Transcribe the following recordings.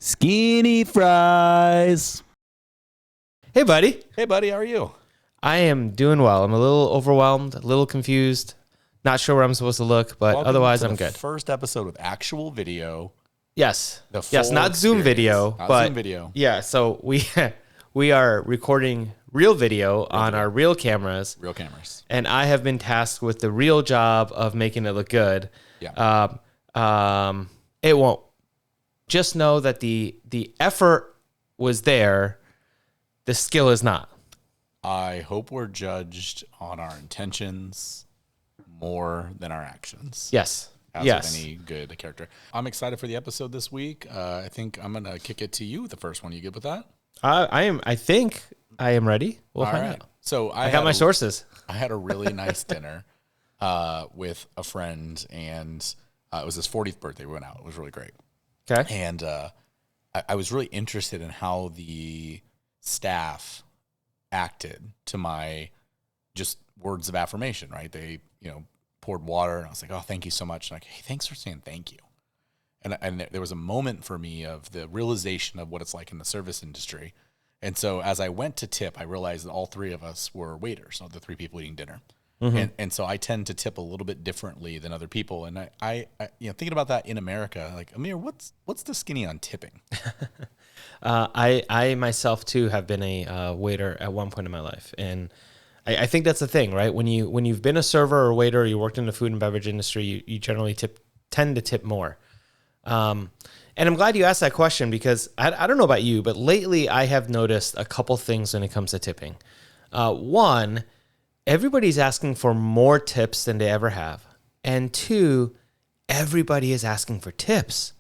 Skinny fries. Hey, buddy. Hey, buddy, how are you? I am doing well. I'm a little overwhelmed, a little confused, not sure where I'm supposed to look, but Welcome otherwise to I'm the good. First episode with actual video. Yes. The Yes, full not Zoom experience. video, Not but Zoom video. yeah, so we are recording real video on our real cameras, Real cameras. and I have been tasked with the real job of making it look good. Yeah. It won't. Just know that the effort was there, the skill is not. I hope we're judged on our intentions more than our actions. Yes. As yes. with any good character. I'm excited for the episode this week. I think I'm going to kick it to you, the first one. You good with that? I think I am ready. We'll All find right. out. So I got my sources. I had a really nice dinner with a friend, and it was his 40th birthday. We went out. It was really great. Okay. And I was really interested in how the staff acted to my just words of affirmation, right? They, poured water, and I was like, oh, thank you so much. And like, hey, thanks for saying thank you. And there was a moment for me of the realization of what it's like in the service industry. And so as I went to tip, I realized that all three of us were waiters, so the three people eating dinner. Mm-hmm. And so I tend to tip a little bit differently than other people. And I thinking about that in America, like, Amir, what's the skinny on tipping? I myself too have been a waiter at one point in my life, and I think that's the thing, right? When you've been a server or waiter, or you worked in the food and beverage industry, you generally tend to tip more. And I'm glad you asked that question, because I don't know about you, but lately I have noticed a couple things when it comes to tipping. One, everybody's asking for more tips than they ever have. And two, everybody is asking for tips.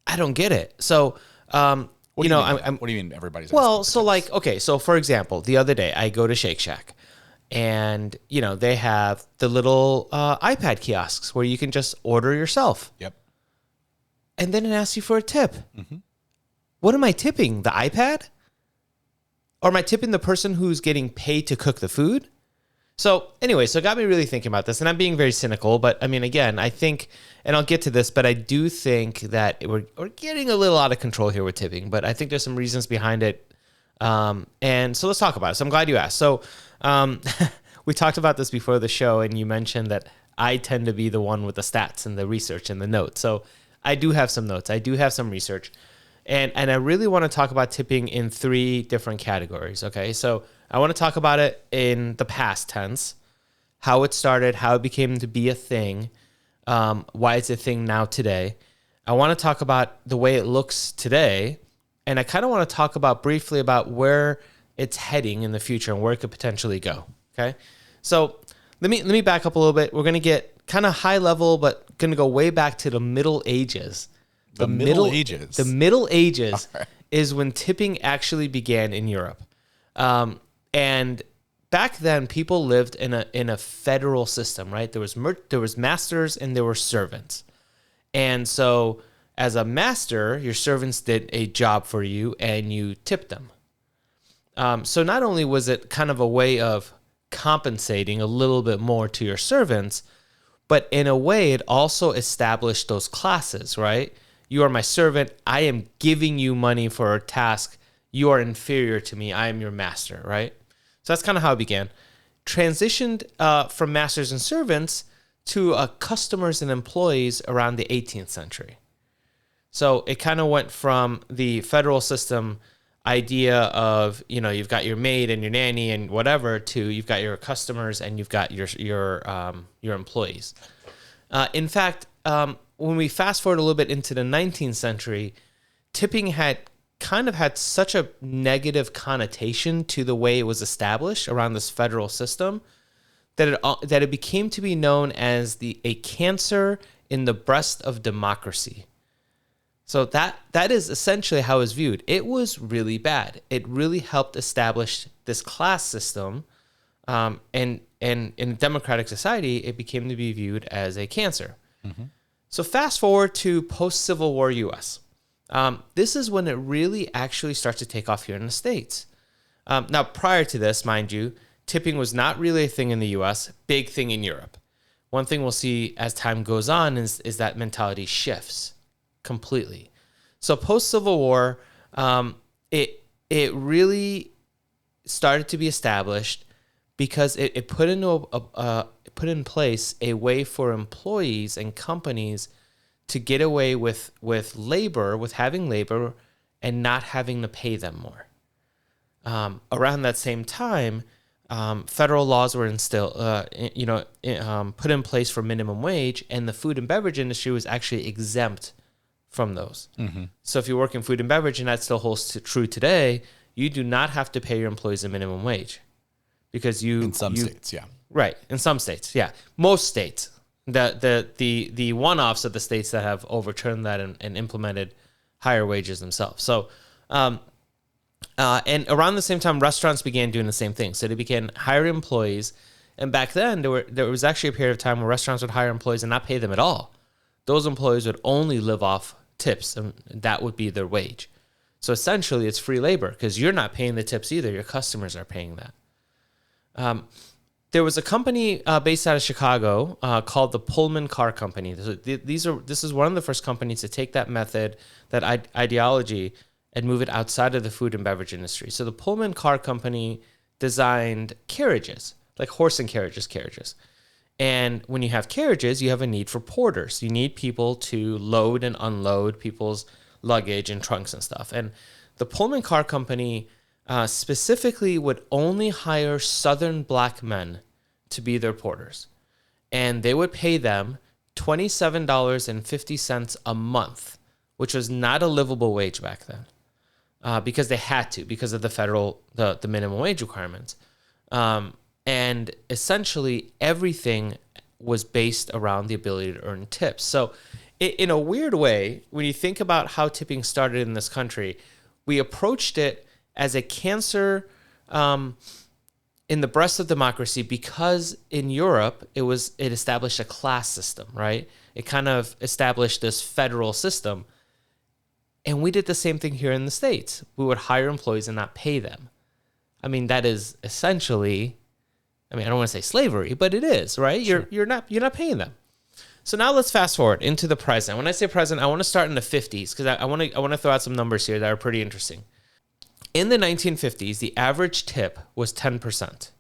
I don't get it. So, what do you mean everybody's well, asking so like, okay, so for example, the other day I go to Shake Shack, and, they have the little iPad kiosks where you can just order yourself. Yep. And then it asks you for a tip. Mm-hmm. What am I tipping? The iPad? Or am I tipping the person who's getting paid to cook the food? So anyway, so it got me really thinking about this, and I'm being very cynical, but I mean, again, I think, and I'll get to this, but I do think that we're getting a little out of control here with tipping, but I think there's some reasons behind it. And so let's talk about it. So I'm glad you asked. So we talked about this before the show, and you mentioned that I tend to be the one with the stats and the research and the notes. So I do have some notes. I do have some research. And I really want to talk about tipping in three different categories, okay? So I want to talk about it in the past tense, how it started, how it became to be a thing, why it's a thing now today. I want to talk about the way it looks today, and I kind of want to talk about briefly about where it's heading in the future and where it could potentially go, okay? So let me back up a little bit. We're going to get kind of high level, but going to go way back to the Middle Ages. The Middle Ages. The Middle Ages right. is when tipping actually began in Europe. And back then, people lived in a federal system, right? There was masters and there were servants. And so as a master, your servants did a job for you and you tipped them. So not only was it kind of a way of compensating a little bit more to your servants, but in a way, it also established those classes, right? You are my servant. I am giving you money for a task. You are inferior to me. I am your master, right? So that's kind of how it began. Transitioned from masters and servants to customers and employees around the 18th century. So it kind of went from the federal system idea of, you've got your maid and your nanny and whatever, to you've got your customers and you've got your employees. In fact, when we fast forward a little bit into the 19th century, tipping had such a negative connotation to the way it was established around this federal system that it became to be known as a cancer in the breast of democracy. So that is essentially how it was viewed. It was really bad. It really helped establish this class system, and in a democratic society, it became to be viewed as a cancer. Mm-hmm. So fast forward to post-Civil War U.S. This is when it really actually starts to take off here in the States. Now, prior to this, mind you, tipping was not really a thing in the U.S., big thing in Europe. One thing we'll see as time goes on is that mentality shifts completely. So post Civil War, it really started to be established because it put into it put in place a way for employees and companies to get away with labor, with having labor, and not having to pay them more. Around that same time, federal laws were put in place for minimum wage, and the food and beverage industry was actually exempt from those. Mm-hmm. So if you work in food and beverage, and that still holds true today, you do not have to pay your employees a minimum wage because in some states, yeah, right. In some states, yeah, most states. The one-offs of the states that have overturned that and implemented higher wages themselves. So. And around the same time, restaurants began doing the same thing. So they began hiring employees. And back then, there was actually a period of time where restaurants would hire employees and not pay them at all. Those employees would only live off tips, and that would be their wage. So essentially, it's free labor because you're not paying the tips either. Your customers are paying that. There was a company based out of Chicago called the Pullman Car Company. This is one of the first companies to take that method, that ideology, and move it outside of the food and beverage industry. So the Pullman Car Company designed carriages, like horse and carriages. And when you have carriages, you have a need for porters. You need people to load and unload people's luggage and trunks and stuff. And the Pullman Car Company specifically would only hire Southern black men to be their porters. And they would pay them $27.50 a month, which was not a livable wage back then. Because they had to, because of the federal, the minimum wage requirements. And essentially everything was based around the ability to earn tips. So in a weird way, when you think about how tipping started in this country, we approached it as a cancer in the breast of democracy, because in Europe, it established a class system, right? It kind of established this federal system. And we did the same thing here in the States. We would hire employees and not pay them. I mean, that is essentially, I don't want to say slavery, but it is, right? Sure. You're not paying them. So now let's fast forward into the present. When I say present, I want to start in the 50s because I want to throw out some numbers here that are pretty interesting. In the 1950s, the average tip was 10%.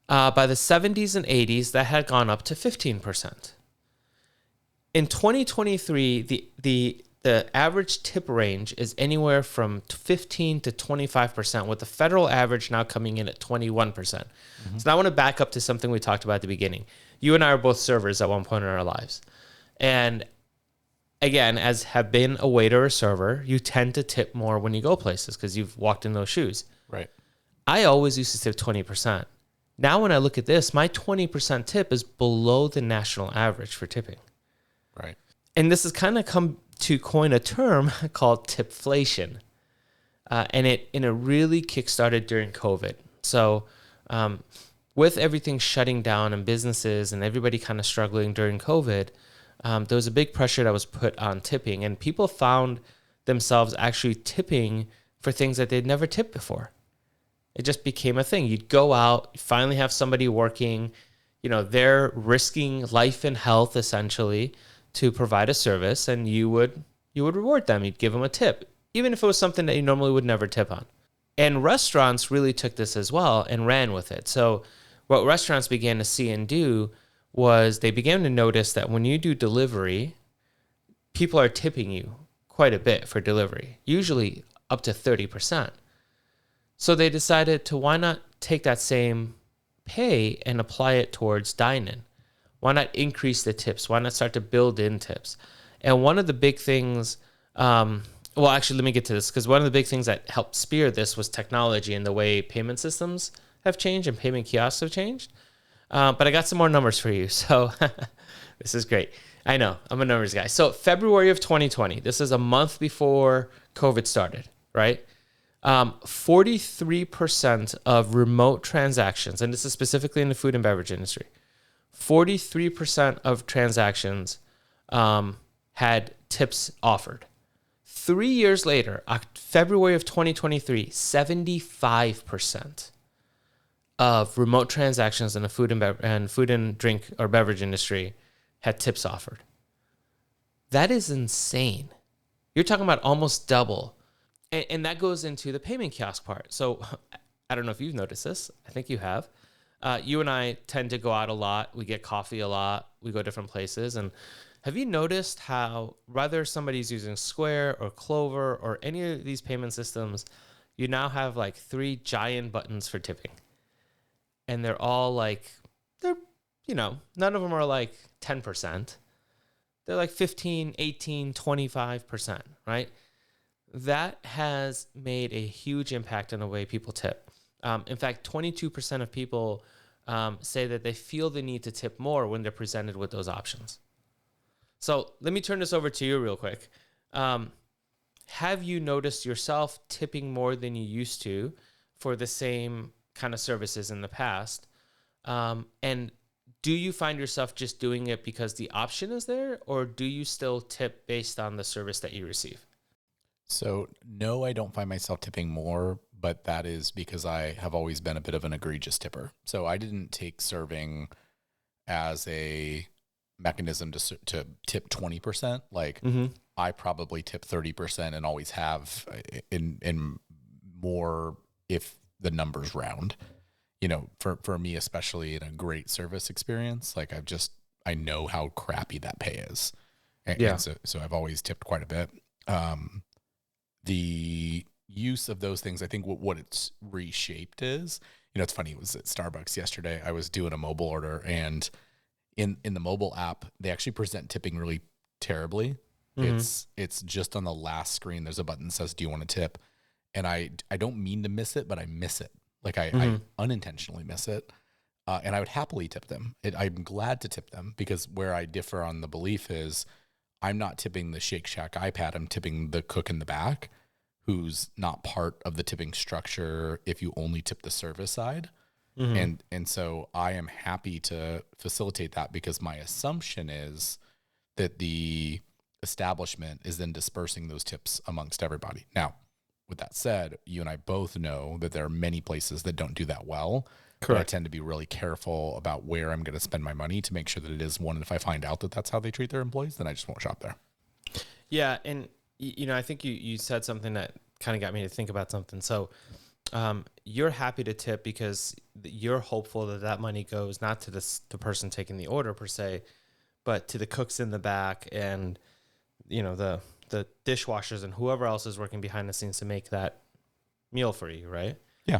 By the 70s and 80s, that had gone up to 15%. In 2023, the average tip range is anywhere from 15 to 25%, with the federal average now coming in at 21%. Mm-hmm. So now I want to back up to something we talked about at the beginning. You and I are both servers at one point in our lives. And again, as have been a waiter or server, you tend to tip more when you go places because you've walked in those shoes. Right. I always used to tip 20%. Now when I look at this, my 20% tip is below the national average for tipping. Right. And this has kind of come to coin a term called tipflation. And it really kickstarted during COVID. So with everything shutting down and businesses and everybody kind of struggling during COVID, there was a big pressure that was put on tipping. And people found themselves actually tipping for things that they'd never tipped before. It just became a thing. You'd go out, you finally have somebody working, they're risking life and health essentially to provide a service, and you would reward them. You'd give them a tip, even if it was something that you normally would never tip on. And restaurants really took this as well and ran with it. So what restaurants began to see and do was they began to notice that when you do delivery, people are tipping you quite a bit for delivery, usually up to 30%. So they decided to, why not take that same pay and apply it towards dine-in? Why not increase the tips? Why not start to build in tips? And one of the big things, let me get to this, because one of the big things that helped spear this was technology and the way payment systems have changed and payment kiosks have changed. But I got some more numbers for you. So this is great. I know, I'm a numbers guy. So February of 2020, this is a month before COVID started, right? 43% of remote transactions, and this is specifically in the food and beverage industry, 43% of transactions had tips offered. 3 years later, February of 2023, 75% of remote transactions in the food and drink or beverage industry had tips offered. That is insane. You're talking about almost double. And that goes into the payment kiosk part. So I don't know if you've noticed this. I think you have. You and I tend to go out a lot. We get coffee a lot. We go different places. And have you noticed how whether somebody's using Square or Clover or any of these payment systems, you now have like 3 giant buttons for tipping. And they're all like, none of them are like 10%. They're like 15, 18, 25%, right? That has made a huge impact on the way people tip. In fact, 22% of people say that they feel the need to tip more when they're presented with those options. So let me turn this over to you real quick. Have you noticed yourself tipping more than you used to for the same kind of services in the past? And do you find yourself just doing it because the option is there, or do you still tip based on the service that you receive? So, no, I don't find myself tipping more, but that is because I have always been a bit of an egregious tipper. So, I didn't take serving as a mechanism to tip 20%. Like, I probably tip 30% and always have in more if the numbers round. For me, especially in a great service experience, like I know how crappy that pay is. And so I've always tipped quite a bit. The use of those things, I think what it's reshaped is, it's funny, it was at Starbucks yesterday. I was doing a mobile order, and in the mobile app, they actually present tipping really terribly. It's just on the last screen. There's a button that says, do you want to tip? And I don't mean to miss it, but I miss it. Like I unintentionally miss it. And I would happily tip them. I'm glad to tip them, because where I differ on the belief is I'm not tipping the Shake Shack iPad. I'm tipping the cook in the back, who's not part of the tipping structure if you only tip the service side. And so I am happy to facilitate that, because my assumption is that the establishment is then dispersing those tips amongst everybody. Now, with that said, you and I both know that there are many places that don't do that well. Correct. But I tend to be really careful about where I'm going to spend my money to make sure that it is one. And if I find out that that's how they treat their employees, then I just won't shop there. Yeah. And, I think you said something that kind of got me to think about something. So you're happy to tip because you're hopeful that money goes not to the person taking the order per se, but to the cooks in the back and, the dishwashers and whoever else is working behind the scenes to make that meal for you, right? Yeah.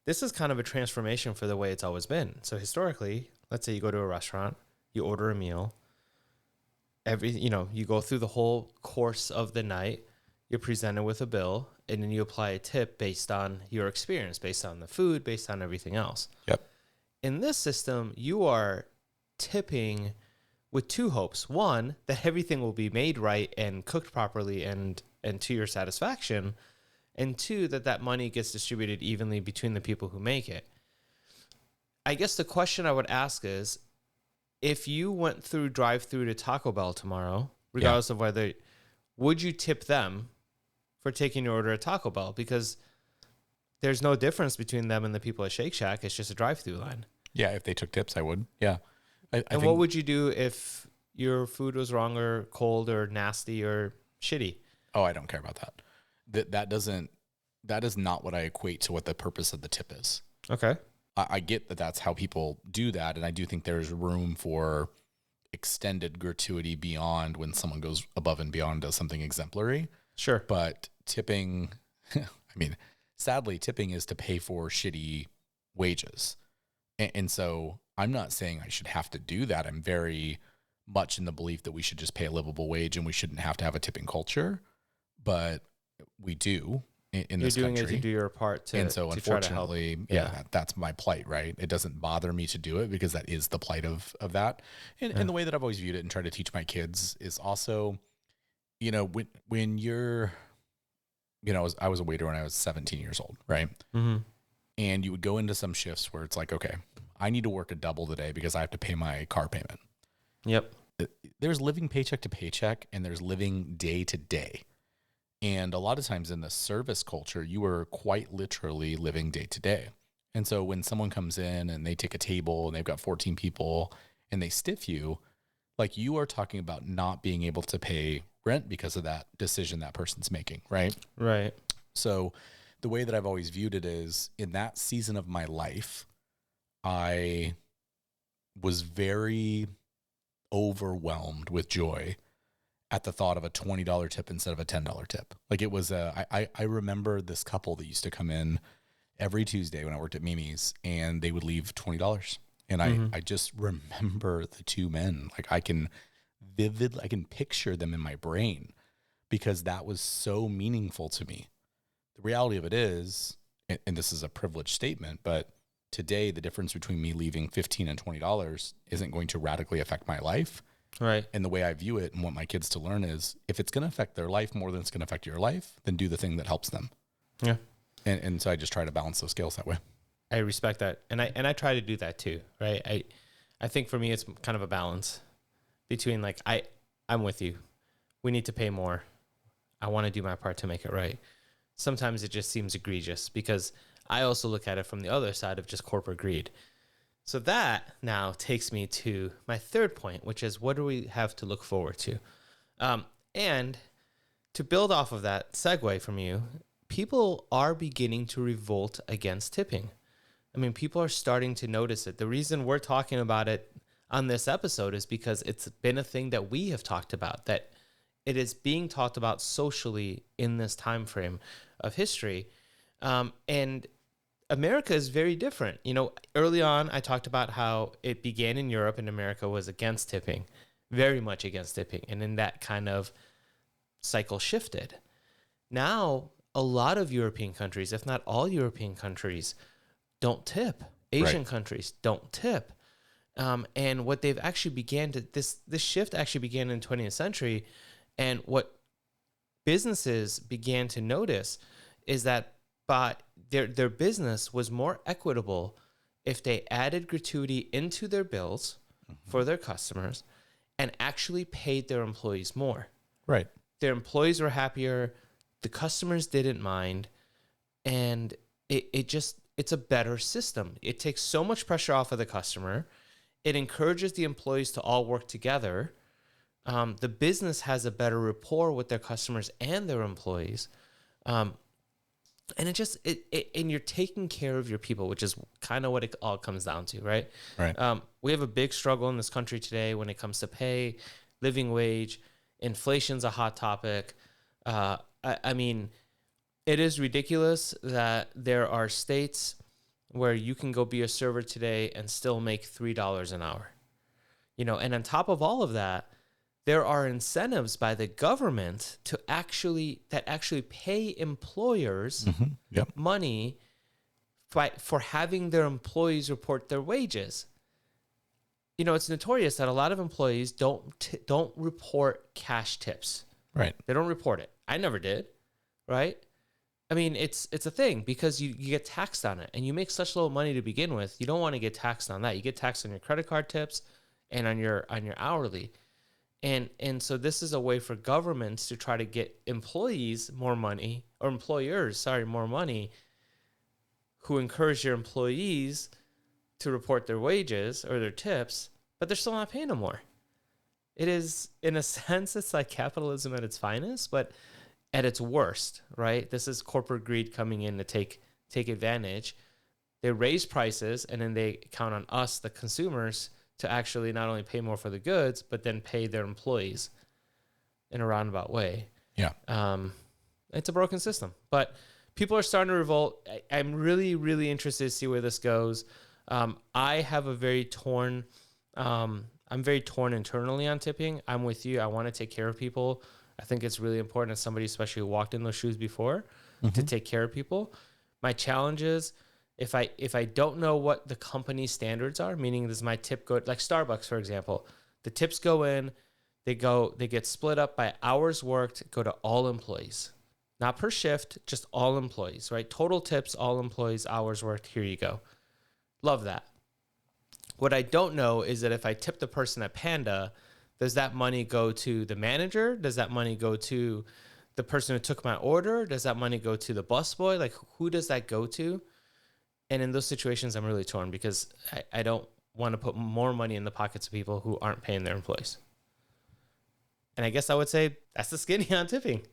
This is kind of a transformation for the way it's always been. So historically, let's say you go to a restaurant, you order a meal, you go through the whole course of the night, you're presented with a bill, and then you apply a tip based on your experience, based on the food, based on everything else. Yep. In this system, you are tipping with 2 hopes. One, that everything will be made right and cooked properly and to your satisfaction. And 2, that money gets distributed evenly between the people who make it. I guess the question I would ask is, if you went through drive-through to Taco Bell tomorrow, regardless of whether, would you tip them for taking your order at Taco Bell? Because there's no difference between them and the people at Shake Shack. It's just a drive-through line. Yeah, if they took tips, I would. Yeah. I and what would you do if your food was wrong or cold or nasty or shitty? Oh, I don't care about that. That is not what I equate to what the purpose of the tip is. Okay. I get that that's how people do that, and I do think there's room for extended gratuity beyond when someone goes above and beyond, does something exemplary. Sure. But tipping, sadly, tipping is to pay for shitty wages. And so I'm not saying I should have to do that. I'm very much in the belief that we should just pay a livable wage and we shouldn't have to have a tipping culture, but we do in this country. You're doing it to do your part to, and so to unfortunately, try to help. that's my plight, right? It doesn't bother me to do it because that is the plight of that. And the way that I've always viewed it and try to teach my kids is also, when you're, I was a waiter when I was 17 years old, right? Mm-hmm. And you would go into some shifts where it's like, okay, I need to work a double today because I have to pay my car payment. Yep. There's living paycheck to paycheck and there's living day to day. And a lot of times in the service culture, you are quite literally living day to day. And so when someone comes in and they take a table and they've got 14 people and they stiff you, like, you are talking about not being able to pay rent because of that decision that person's making, right? Right. So the way that I've always viewed it is, in that season of my life, I was very overwhelmed with joy at the thought of a $20 tip instead of a $10 tip. Like, it was I remember this couple that used to come in every Tuesday when I worked at Mimi's, and they would leave $20. And I just remember the two men. Like, I can picture them in my brain because that was so meaningful to me. The reality of it is, and this is a privileged statement, but today the difference between me leaving $15 and $20 isn't going to radically affect my life. Right. And the way I view it and want my kids to learn is, if it's going to affect their life more than it's going to affect your life, then do the thing that helps them. Yeah. And so I just try to balance those scales that way. I respect that. And I try to do that too. Right. I think for me, it's kind of a balance between, like, I'm with you. We need to pay more. I want to do my part to make it right. Sometimes it just seems egregious because I also look at it from the other side of just corporate greed. So that now takes me to my third point, which is, what do we have to look forward to? And to build off of that segue from you, people are beginning to revolt against tipping. I mean, people are starting to notice it. The reason we're talking about it on this episode is because it's been a thing that we have talked about, that it is being talked about socially in this time frame of history. And America is very different. You know, early on, I talked about how it began in Europe and America was against tipping, very much against tipping. And then that kind of cycle shifted. Now, a lot of European countries, if not all European countries, don't tip. Asian countries don't tip. And what they've actually began to, this shift actually began in the 20th century. And what businesses began to notice is that their business was more equitable if they added gratuity into their bills for their customers and actually paid their employees more. Right. Their employees were happier. The customers didn't mind. And it's a better system. It takes so much pressure off of the customer. It encourages the employees to all work together. The business has a better rapport with their customers and their employees. And and you're taking care of your people, which is kind of what it all comes down to, right? Right. We have a big struggle in this country today when it comes to pay, living wage, inflation's a hot topic. I mean, it is ridiculous that there are states where you can go be a server today and still make $3 an hour. You know, and on top of all of that, there are incentives by the government to actually pay employers money for having their employees report their wages. You know, it's notorious that a lot of employees don't report cash tips. Right. They don't report it. I never did, right? I mean, it's a thing because you get taxed on it, and you make such little money to begin with. You don't want to get taxed on that. You get taxed on your credit card tips and on your hourly. And so this is a way for governments to try to get employers more money, who encourage your employees to report their wages or their tips, but they're still not paying them more. It is, in a sense, it's like capitalism at its finest, but at its worst, right? This is corporate greed coming in to take advantage. They raise prices, and then they count on us, the consumers, to actually not only pay more for the goods, but then pay their employees in a roundabout way. Yeah. It's a broken system, but people are starting to revolt. I'm really, really interested to see where this goes. I have a very torn, I'm very torn internally on tipping. I'm with you. I want to take care of people. I think it's really important as somebody, especially who walked in those shoes before, to take care of people. My challenge is, if I don't know what the company standards are, meaning does my tip go, like Starbucks, for example, the tips go in, they get split up by hours worked, go to all employees, not per shift, just all employees, right? Total tips, all employees, hours worked. Here you go. Love that. What I don't know is that if I tip the person at Panda, does that money go to the manager? Does that money go to the person who took my order? Does that money go to the busboy? Like, who does that go to? And in those situations, I'm really torn because I don't want to put more money in the pockets of people who aren't paying their employees. And I guess I would say that's the skinny on tipping.